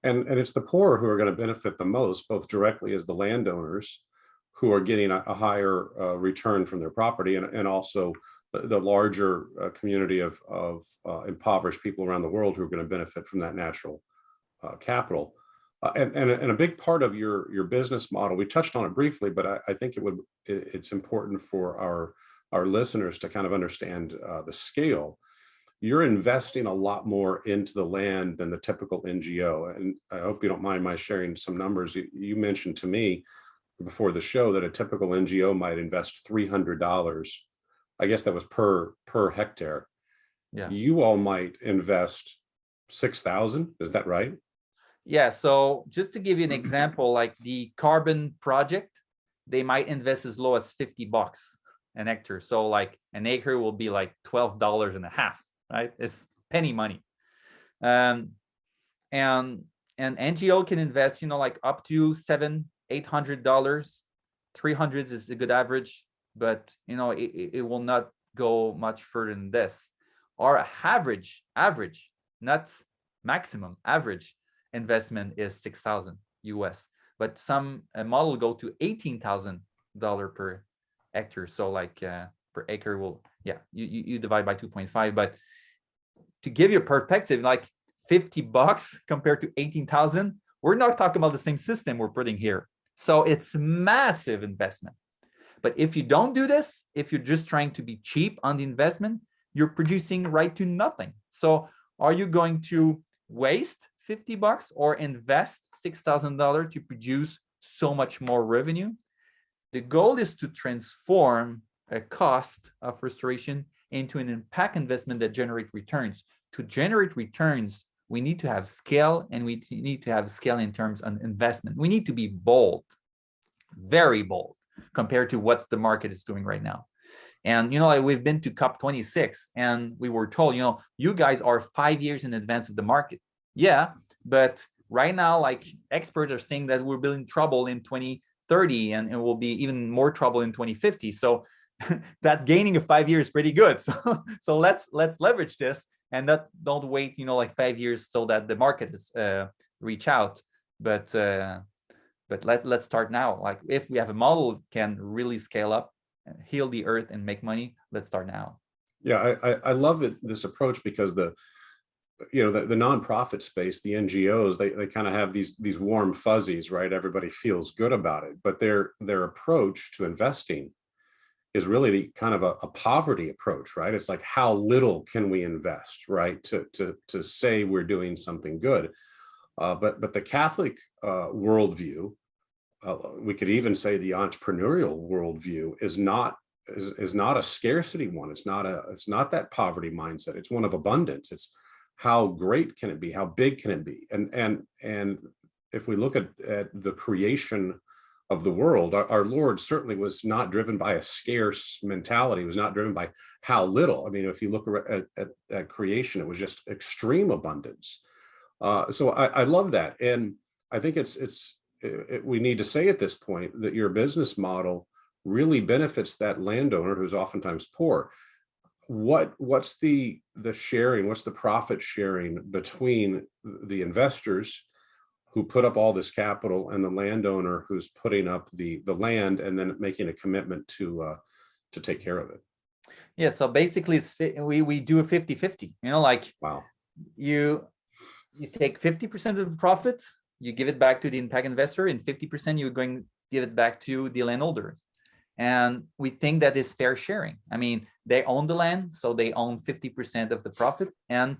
And it's the poor who are going to benefit the most, both directly as the landowners who are getting a higher return from their property, and also the larger community of impoverished people around the world who are going to benefit from that natural capital. And a big part of your business model, we touched on it briefly, but I think it's important for our listeners to kind of understand the scale. You're investing a lot more into the land than the typical NGO. And I hope you don't mind my sharing some numbers. You mentioned to me before the show that a typical NGO might invest $300. I guess that was per hectare. Yeah. You all might invest 6,000. Is that right? Yeah. So just to give you an example, like the carbon project, they might invest as low as $50 an hectare. So like an acre will be like $12.50, right? It's penny money. And NGO can invest, like up to $700-800. 300 is a good average, but it will not go much further than this. Our average, not maximum, average investment is $6,000 US, but some model go to $18,000 per hectare. So like per acre will, you divide by 2.5. But to give you a perspective, like $50 compared to 18,000, we're not talking about the same system we're putting here. So it's massive investment. But if you don't do this, if you're just trying to be cheap on the investment, you're producing right to nothing. So are you going to waste $50 or invest $6,000 to produce so much more revenue? The goal is to transform a cost of restoration into an impact investment that generates returns. To generate returns, we need to have scale, and we need to have scale in terms of investment. We need to be bold, very bold, compared to what the market is doing right now. And, like we've been to COP26 and we were told, you guys are 5 years in advance of the market. Yeah, but right now, like experts are saying that we're building trouble in 2030 and it will be even more trouble in 2050. So that gaining of 5 years is pretty good. So let's leverage this and don't wait, like 5 years so that the market is reach out. But let's start now. Like if we have a model that can really scale up, heal the earth, and make money, let's start now. Yeah, I love this approach because the nonprofit space, the NGOs, they kind of have these warm fuzzies, right? Everybody feels good about it, but their approach to investing is really the kind of a poverty approach, right? It's like, how little can we invest, right? To say we're doing something good. But the Catholic worldview, we could even say the entrepreneurial worldview is not a scarcity one. It's not that poverty mindset. It's one of abundance. It's how great can it be? How big can it be? And if we look at the creation of the world, our Lord certainly was not driven by a scarce mentality. He was not driven by how little. I mean, if you look at creation, it was just extreme abundance. So I love that. And I think we need to say at this point that your business model really benefits that landowner who's oftentimes poor. What's the sharing? What's the profit sharing between the investors who put up all this capital and the landowner who's putting up the land and then making a commitment to take care of it. Yeah, so basically we do a 50-50, like Wow. You take 50% of the profit, you give it back to the impact investor, and 50% you're going to give it back to the landholders. And we think that is fair sharing. I mean, they own the land, so they own 50% of the profit, and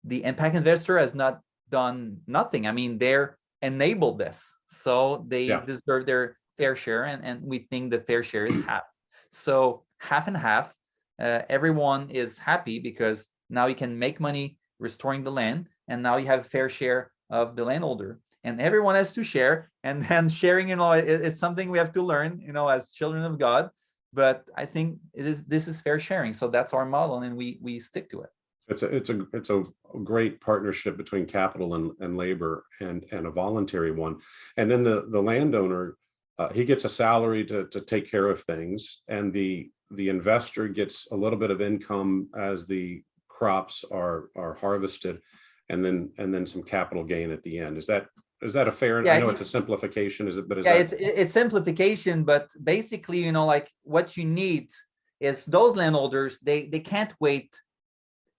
the impact investor has not done nothing. I mean, they're enabled this, so they deserve their fair share, and we think the fair share is half. So half and half, everyone is happy because now you can make money restoring the land, and now you have a fair share of the landholder, and everyone has to share. And then sharing, it's something we have to learn, as children of God. But I think this is fair sharing. So that's our model, and we stick to it. It's a great partnership between capital and labor, and a voluntary one. And then the landowner, he gets a salary to take care of things, and the investor gets a little bit of income as the crops are harvested, and then some capital gain at the end. Is that a fair? Yeah, I know it's a simplification. It's simplification, but basically, like what you need is those landholders, they can't wait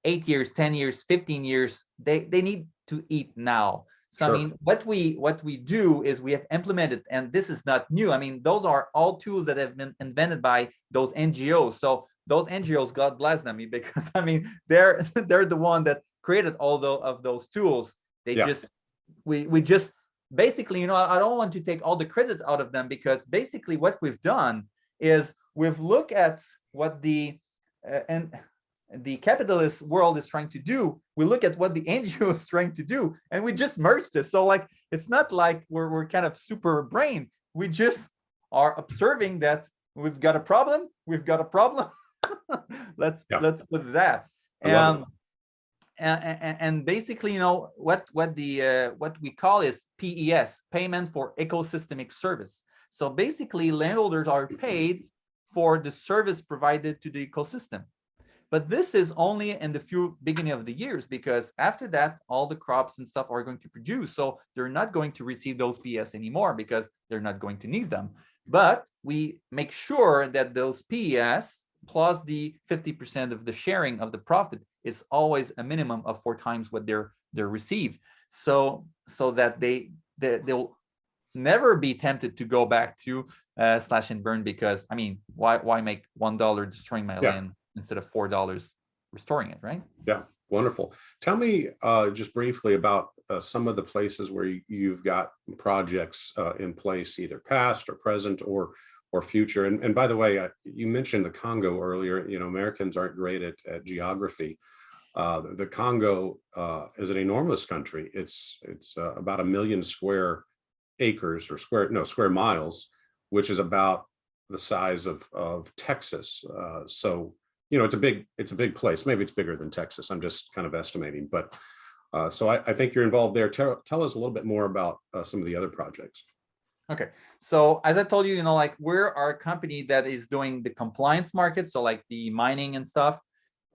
8 years, 10 years, 15 years. They need to eat now. So sure. I mean, what we do is we have implemented, and this is not new. I mean, those are all tools that have been invented by those NGOs. So those NGOs, God bless them, because I mean, they're the one that created all of those tools. We just basically, I don't want to take all the credit out of them, because basically what we've done is we've looked at what the capitalist world is trying to do. We look at what the NGO is trying to do, and we just merged this. So like, it's not like we're kind of super brain. We just are observing that we've got a problem. Let's put that. And basically, what we call is PES, payment for ecosystemic service. So basically, landholders are paid for the service provided to the ecosystem. But this is only in the beginning of the years, because after that, all the crops and stuff are going to produce. So they're not going to receive those PES anymore, because they're not going to need them. But we make sure that those PES plus the 50% of the sharing of the profit is always a minimum of 4 times what they're received, so that they'll never be tempted to go back to slash and burn, because I mean, why make $1 destroying my land instead of $4 restoring it, right? Yeah, wonderful. Tell me just briefly about some of the places where you've got projects in place, either past or present or future. And by the way, you mentioned the Congo earlier. Americans aren't great at geography. The Congo is an enormous country. It's about 1 million square acres, or square miles, which is about the size of Texas. So it's a big place. Maybe it's bigger than Texas. I'm just kind of estimating, but so I think you're involved there. Tell us a little bit more about some of the other projects. Okay, so as I told you, like, we're our company that is doing the compliance market, so like the mining and stuff,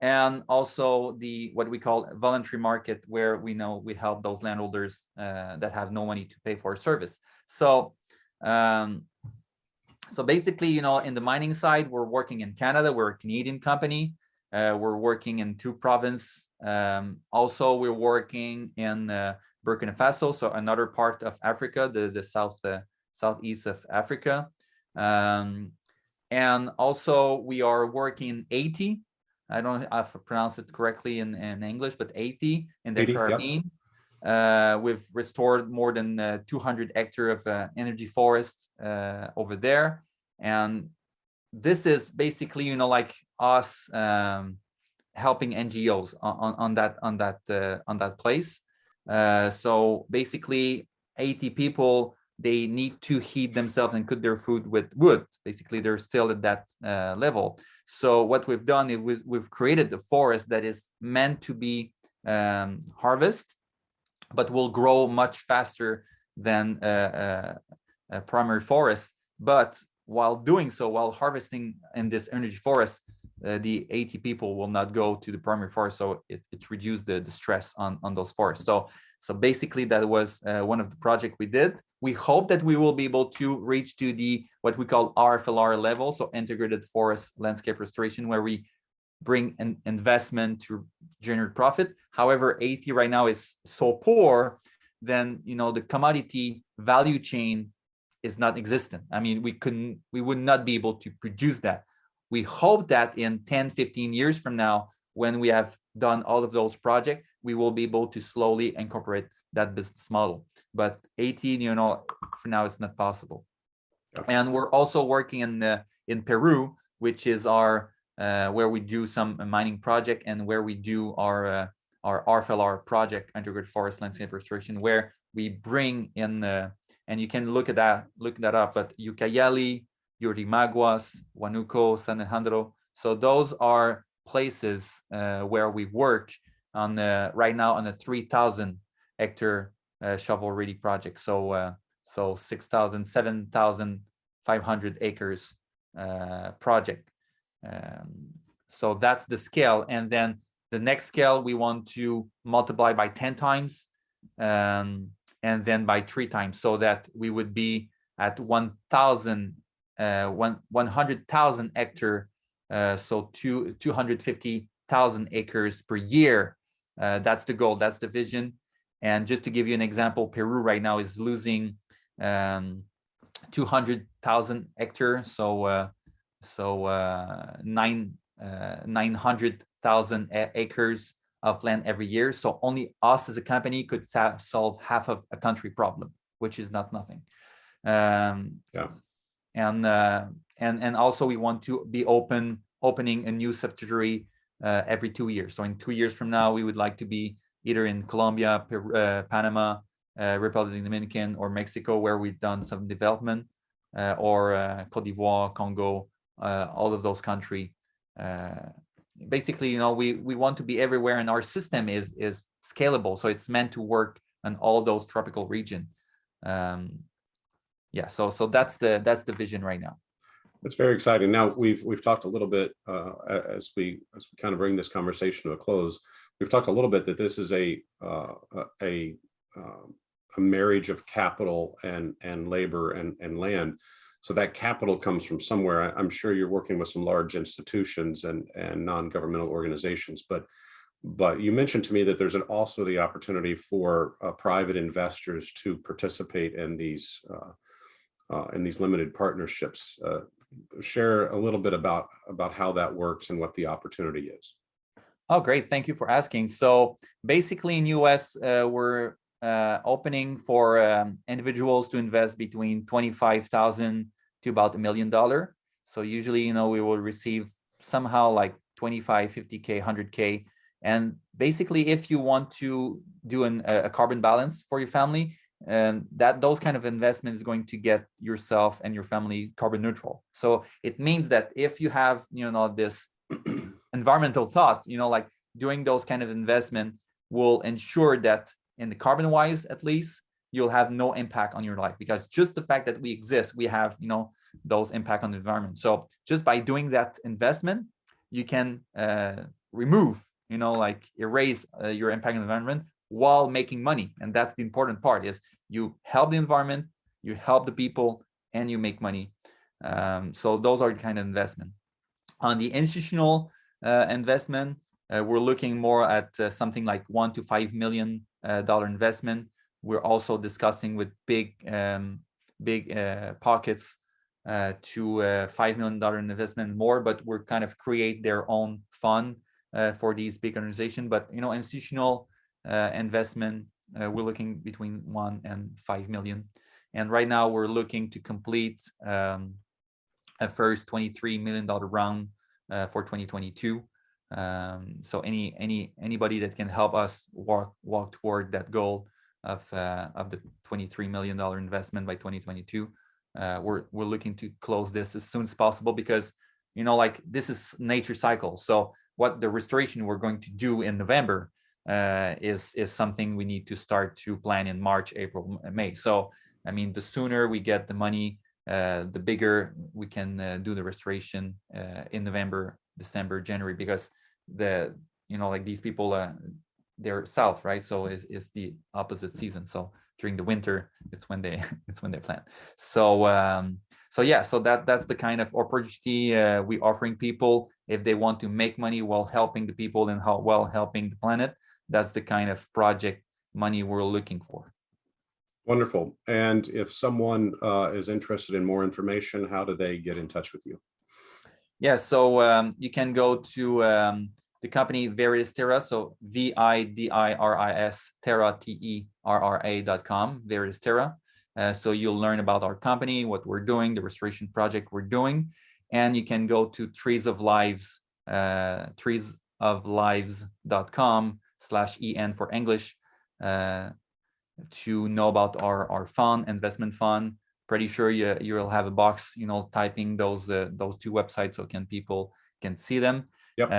and also the what we call voluntary market, where we help those landholders that have no money to pay for a service. So so basically, in the mining side, we're working in Canada. We're a Canadian company. We're working in 2 provinces. Also, we're working in Burkina Faso, so another part of Africa, the southeast of Africa. And also we are working in Haiti. I don't know if I pronounce it correctly in English, but Haiti in the Caribbean. Yep. We've restored more than 200 hectares of energy forest over there. And this is basically, like us helping NGOs on that place. So basically 80 people, they need to heat themselves and cook their food with wood. Basically, they're still at that level. So what we've done is we've created the forest that is meant to be harvested, but will grow much faster than a primary forest. But while doing so, while harvesting in this energy forest, the 80 people will not go to the primary forest, so it reduced the stress on those forests. So basically that was one of the projects we did. We hope that we will be able to reach to the what we call RFLR level, so integrated forest landscape restoration, where we bring an investment to generate profit. However, Haiti right now is so poor, then the commodity value chain is not existent. I mean, we would not be able to produce that. We hope that in 10, 15 years from now, when we have done all of those projects, we will be able to slowly incorporate that business model. But 18, for now, it's not possible. Okay. And we're also working in Peru, which is our where we do some mining project and where we do our RFLR project, integrated forest landscape restoration, where we bring in and you can look that up, but Ucayali, Yurimaguas, Huánuco, San Alejandro. So those are places where we work on right now on a 3,000 hectare shovel-ready project. So 6,000, 7,500 acres project. So that's the scale. And then the next scale, we want to multiply by 10 times and then by 3 times, so that we would be at 100,000 hectare, so 250,000 acres per year. That's the goal, that's the vision. And just to give you an example, Peru right now is losing 200,000 hectares, so 900,000 acres of land every year. So only us as a company could solve half of a country problem, which is not nothing. And also we want to be opening a new subsidiary every 2 years. So in 2 years from now, we would like to be either in Colombia, Panama, Republic Dominican, or Mexico, where we've done some development, or Cote d'Ivoire, Congo, all of those countries. Basically, we want to be everywhere, and our system is scalable, so it's meant to work on all those tropical regions. So that's the vision right now. That's very exciting. Now we've talked a little bit as we kind of bring this conversation to a close. We've talked a little bit that this is a marriage of capital and labor and land. So that capital comes from somewhere. I'm sure you're working with some large institutions and non-governmental organizations, but you mentioned to me that there's also the opportunity for private investors to participate in these limited partnerships. Share a little bit about how that works and what the opportunity is. Oh, great. Thank you for asking. So basically in US, we're opening for individuals to invest between $25,000 to about $1 million. So usually, we will receive somehow like 25, 50K, 100K. And basically, if you want to do a carbon balance for your family, those kind of investment is going to get yourself and your family carbon neutral. So it means that if you have, this environmental thought, like doing those kind of investment will ensure that in the carbon wise, at least, you'll have no impact on your life, because just the fact that we exist, we have, those impact on the environment. So just by doing that investment, you can remove, erase your impact on the environment while making money. And that's the important part, is you help the environment, you help the people, and you make money. So those are the kind of investment. On the institutional investment, we're looking more at something like $1 to $5 million investment. We're also discussing with big pockets to $5 million investment more, but we're kind of create their own fund for these big organizations. But institutional investment, we're looking between 1 and 5 million. And right now we're looking to complete a first $23 million round for 2022. So anybody that can help us walk toward that goal of the $23 million investment by 2022, we're looking to close this as soon as possible, because this is nature cycle. So what the restoration we're going to do in November is something we need to start to plan in March, April, May. So I mean, the sooner we get the money, the bigger we can do the restoration in November December, January, because like these people, they're south, right? So it's the opposite season. So during the winter, it's when they plant. So that's the kind of opportunity we offering people if they want to make money while helping the people and while helping the planet. That's the kind of project money we're looking for. Wonderful. And if someone is interested in more information, how do they get in touch with you? Yeah, so you can go to the company Viridis Terra, so VIDIRIS Terra TERRA.com, Viridis Terra. So you'll learn about our company, what we're doing, the restoration project we're doing, and you can go to Trees of Lives, treesoflives.com/EN for English, to know about our fund, investment fund. Pretty sure you'll have a box, typing those two websites so people can see them. Yep.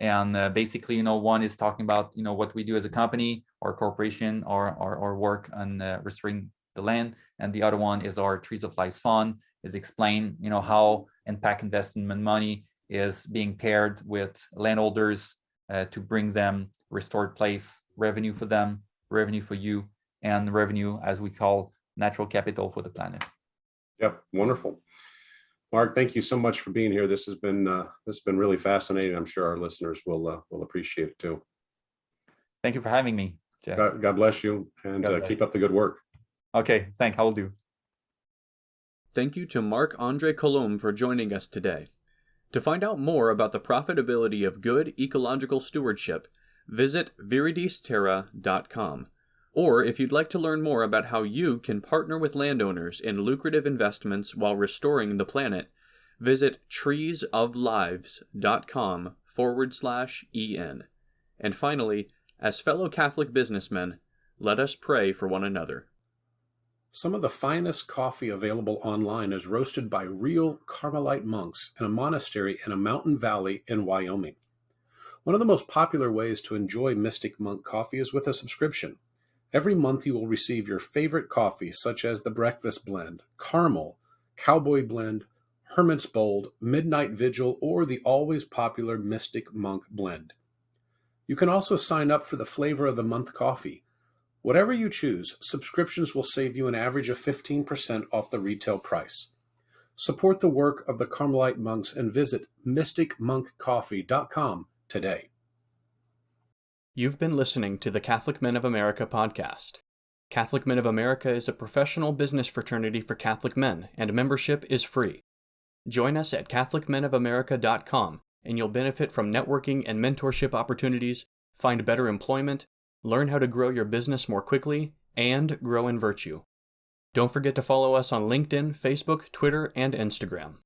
And basically, one is talking about what we do as a company or corporation or work on restoring the land, and the other one is our Trees of Lives fund. Is explain how impact investment money is being paired with landholders to bring them restored place, revenue for them, revenue for you, and revenue, as we call, natural capital for the planet. Yep, wonderful. Marc, thank you so much for being here. This has been really fascinating. I'm sure our listeners will appreciate it too. Thank you for having me, Jeff. God bless you, and keep up the good work. Okay, thanks. I will do. Thank you to Marc-André Coulombe for joining us today. To find out more about the profitability of good ecological stewardship, visit ViridisterraCom. Or if you'd like to learn more about how you can partner with landowners in lucrative investments while restoring the planet, visit treesoflives.com/EN. And finally, as fellow Catholic businessmen, let us pray for one another. Some of the finest coffee available online is roasted by real Carmelite monks in a monastery in a mountain valley in Wyoming. One of the most popular ways to enjoy Mystic Monk coffee is with a subscription. Every month you will receive your favorite coffee, such as the Breakfast Blend, Caramel, Cowboy Blend, Hermit's Bold, Midnight Vigil, or the always popular Mystic Monk Blend. You can also sign up for the Flavor of the Month coffee. Whatever you choose, subscriptions will save you an average of 15% off the retail price. Support the work of the Carmelite monks and visit mysticmonkcoffee.com today. You've been listening to the Catholic Men of America podcast. Catholic Men of America is a professional business fraternity for Catholic men, and membership is free. Join us at CatholicMenofAmerica.com, and you'll benefit from networking and mentorship opportunities, find better employment, learn how to grow your business more quickly, and grow in virtue. Don't forget to follow us on LinkedIn, Facebook, Twitter, and Instagram.